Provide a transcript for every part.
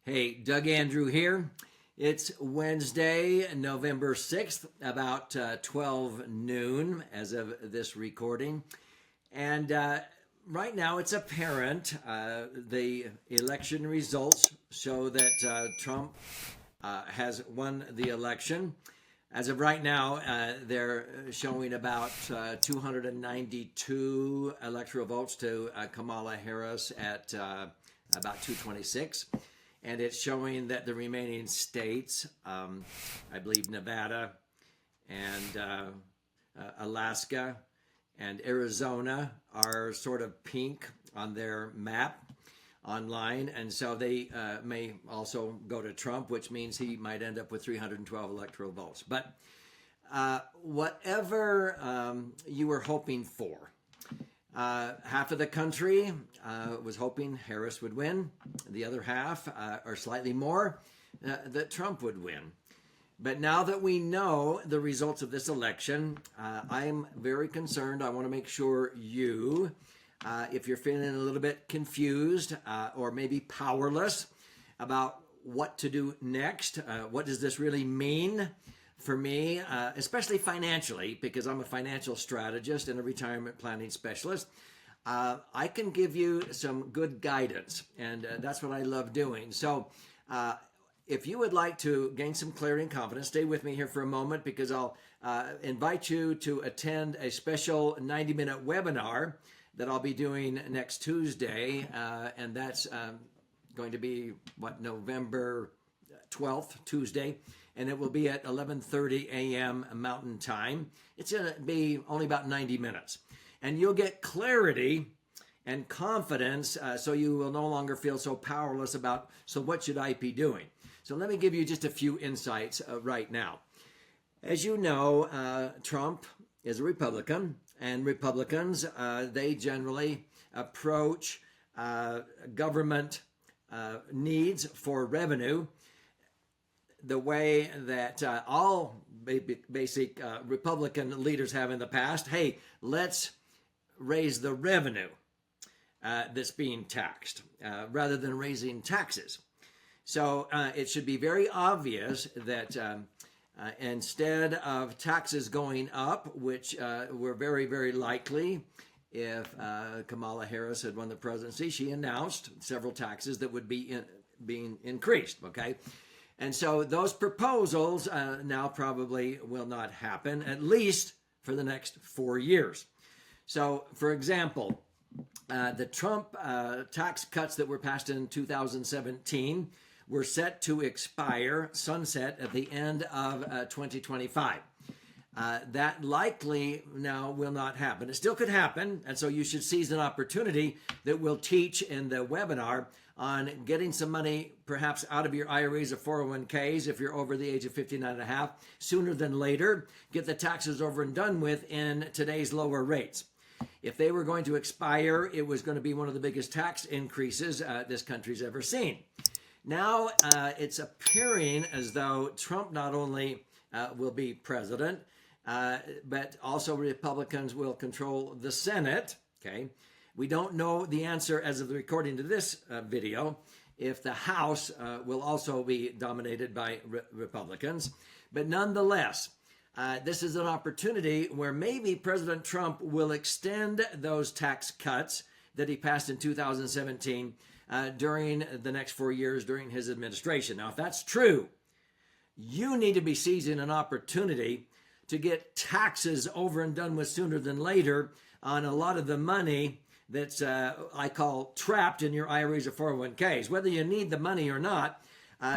Hey, Doug Andrew here. It's Wednesday, November 6th, about 12 noon as of this recording. And right now it's apparent the election results show that Trump has won the election. As of right now, they're showing about 292 electoral votes to Kamala Harris at about 226. And it's showing that the remaining states, I believe Nevada and Alaska and Arizona, are sort of pink on their map online. And so they may also go to Trump, which means he might end up with 312 electoral votes. But whatever you were hoping for, half of the country was hoping Harris would win. The other half, or slightly more, that Trump would win. But now that we know the results of this election, I'm very concerned. I want to make sure you, if you're feeling a little bit confused or maybe powerless about what to do next, what does this really mean for me, especially financially, because I'm a financial strategist and a retirement planning specialist, I can give you some good guidance, and that's what I love doing. So if you would like to gain some clarity and confidence, stay with me here for a moment, because I'll invite you to attend a special 90-minute webinar that I'll be doing next Tuesday, and that's going to be, November 12th, Tuesday, and it will be at 11:30 a.m. Mountain Time. It's going to be only about 90 minutes. And you'll get clarity and confidence, so you will no longer feel so powerless about, so what should I be doing? So let me give you just a few insights right now. As you know, Trump is a Republican, and Republicans, they generally approach government needs for revenue the way that all basic Republican leaders have in the past. Hey, let's raise the revenue that's being taxed rather than raising taxes. So it should be very obvious that instead of taxes going up, which were very, very likely if Kamala Harris had won the presidency, she announced several taxes that would be being increased, okay? And so those proposals now probably will not happen, at least for the next 4 years. So, for example, the Trump tax cuts that were passed in 2017 were set to expire, sunset, at the end of 2025. That likely now will not happen. It still could happen, and so you should seize an opportunity that we'll teach in the webinar on getting some money perhaps out of your IRAs or 401ks if you're over the age of 59 and a half, sooner than later. Get the taxes over and done with in today's lower rates. If they were going to expire, it was going to be one of the biggest tax increases this country's ever seen. Now it's appearing as though Trump not only will be president, but also Republicans will control the Senate, okay? We don't know the answer as of the recording to this video if the House will also be dominated by Republicans. But nonetheless, this is an opportunity where maybe President Trump will extend those tax cuts that he passed in 2017 during the next 4 years during his administration. Now, if that's true, you need to be seizing an opportunity to get taxes over and done with sooner than later on a lot of the money that's, I call, trapped in your IRAs or 401ks. Whether you need the money or not,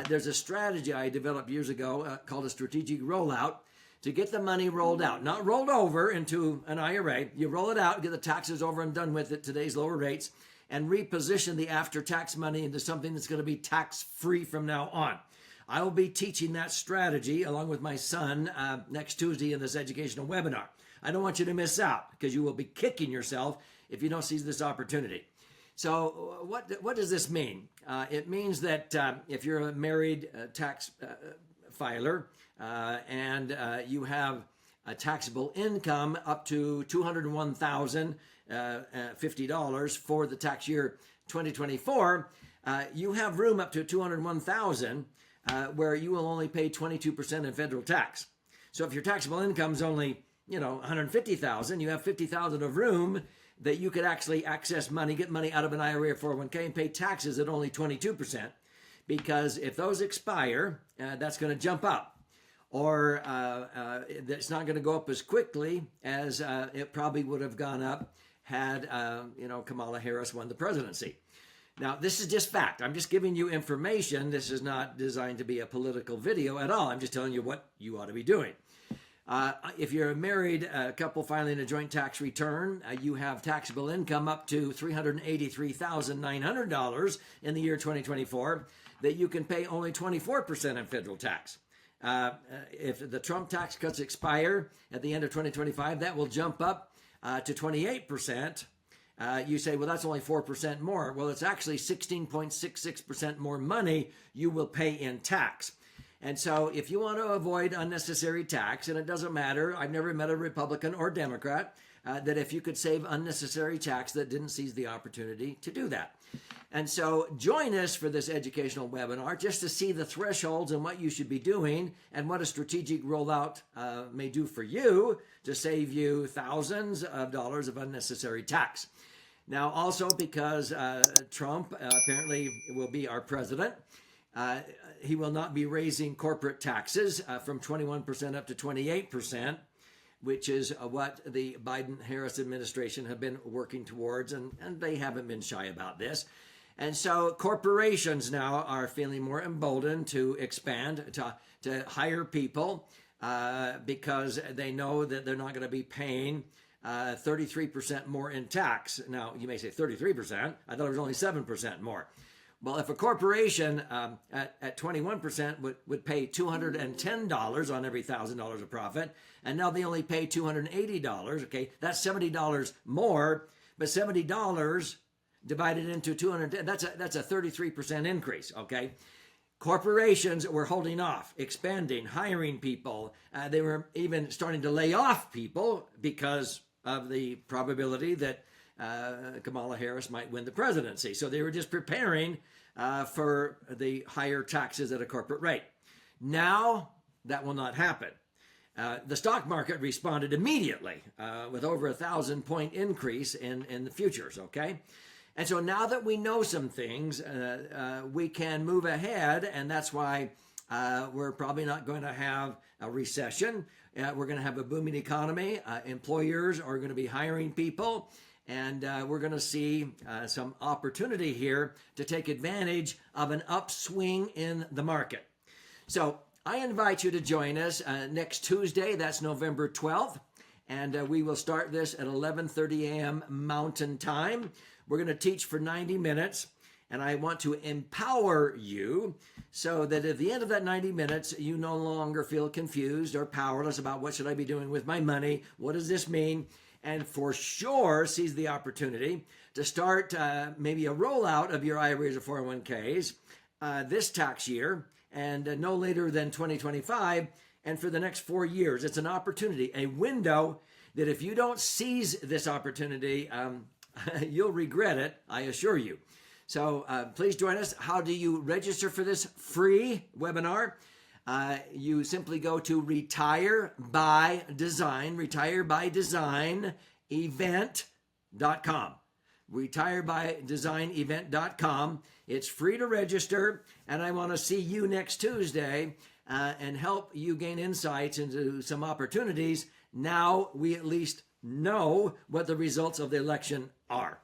there's a strategy I developed years ago called a strategic rollout to get the money rolled out. Not rolled over into an IRA. You roll it out, get the taxes over and done with at today's lower rates, and reposition the after-tax money into something that's going to be tax-free from now on. I will be teaching that strategy along with my son next Tuesday in this educational webinar. I don't want you to miss out, because you will be kicking yourself if you don't seize this opportunity. So what does this mean? It means that if you're a married tax filer and you have a taxable income up to $201,050 for the tax year 2024, you have room up to $201,000 where you will only pay 22% in federal tax. So if your taxable income is only, $150,000, you have $50,000 of room that you could actually access money, get money out of an IRA or 401k and pay taxes at only 22%. Because if those expire, that's going to jump up. Or it's not going to go up as quickly as it probably would have gone up had, Kamala Harris won the presidency. Now, this is just fact. I'm just giving you information. This is not designed to be a political video at all. I'm just telling you what you ought to be doing. If you're a married couple filing a joint tax return, you have taxable income up to $383,900 in the year 2024 that you can pay only 24% in federal tax. If the Trump tax cuts expire at the end of 2025, that will jump up to 28%. You say, well, that's only 4% more. Well, it's actually 16.66% more money you will pay in tax. And so if you want to avoid unnecessary tax, and it doesn't matter, I've never met a Republican or Democrat that if you could save unnecessary tax that didn't seize the opportunity to do that. And so join us for this educational webinar just to see the thresholds and what you should be doing and what a strategic rollout may do for you to save you thousands of dollars of unnecessary tax. Now, also because Trump apparently will be our president, he will not be raising corporate taxes from 21% up to 28%, which is what the Biden-Harris administration have been working towards, and they haven't been shy about this. And so corporations now are feeling more emboldened to expand, to hire people because they know that they're not going to be paying 33% more in tax. Now, you may say 33%. I thought it was only 7% more. Well, if a corporation at 21% would pay $210 on every $1,000 of profit, and now they only pay $280, okay, that's $70 more, but $70 divided into 210, that's a 33% increase, okay? Corporations were holding off, expanding, hiring people. They were even starting to lay off people because of the probability that Kamala Harris might win the presidency. So they were just preparing for the higher taxes at a corporate rate. Now, that will not happen. The stock market responded immediately with over 1,000-point increase in the futures, okay? And so now that we know some things, we can move ahead, and that's why we're probably not going to have a recession. We're going to have a booming economy. Employers are going to be hiring people, and we're going to see some opportunity here to take advantage of an upswing in the market. So I invite you to join us next Tuesday. That's November 12th, and we will start this at 11:30 a.m. Mountain Time. We're going to teach for 90 minutes, and I want to empower you so that at the end of that 90 minutes, you no longer feel confused or powerless about what should I be doing with my money? What does this mean? And for sure, seize the opportunity to start maybe a rollout of your IRAs or 401ks this tax year and no later than 2025 and for the next 4 years. It's an opportunity, a window that if you don't seize this opportunity, you'll regret it, I assure you. So please join us. How do you register for this free webinar? You simply go to retirebydesignevent.com. retirebydesignevent.com. It's free to register, and I want to see you next Tuesday and help you gain insights into some opportunities. Now we at least know what the results of the election are.